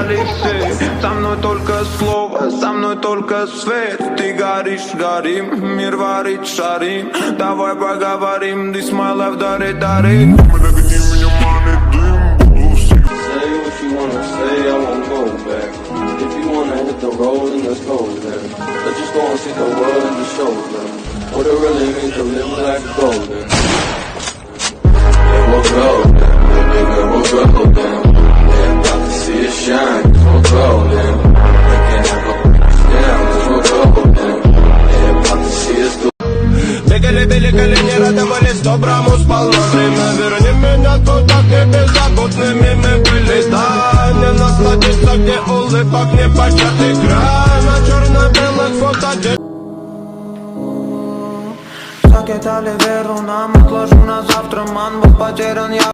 дальше. Со мной только слово, со мной только свет. Ты горишь, горим, мир варит, шарим. Давай поговорим, this my life, дари. Say what you wanna say, I won't go back. If you wanna hit the road, then let's go there. Let's just go and see the world and the show them what it really means to live like golden. Yeah, we'll go down, nigga, we'll go down. Yeah, about to see it shine, we'll go down. They can't ever bring us down, we'll go down. Yeah, about to see us go. Бегали, бегали, не радовались доброму сполна время. Верни меня туда, где беззаботными мы были. Дай мне насладиться, где улыбок не початый край. На черно-белых фото. Закидали веру нам, отложу на завтра, ман был потерян я.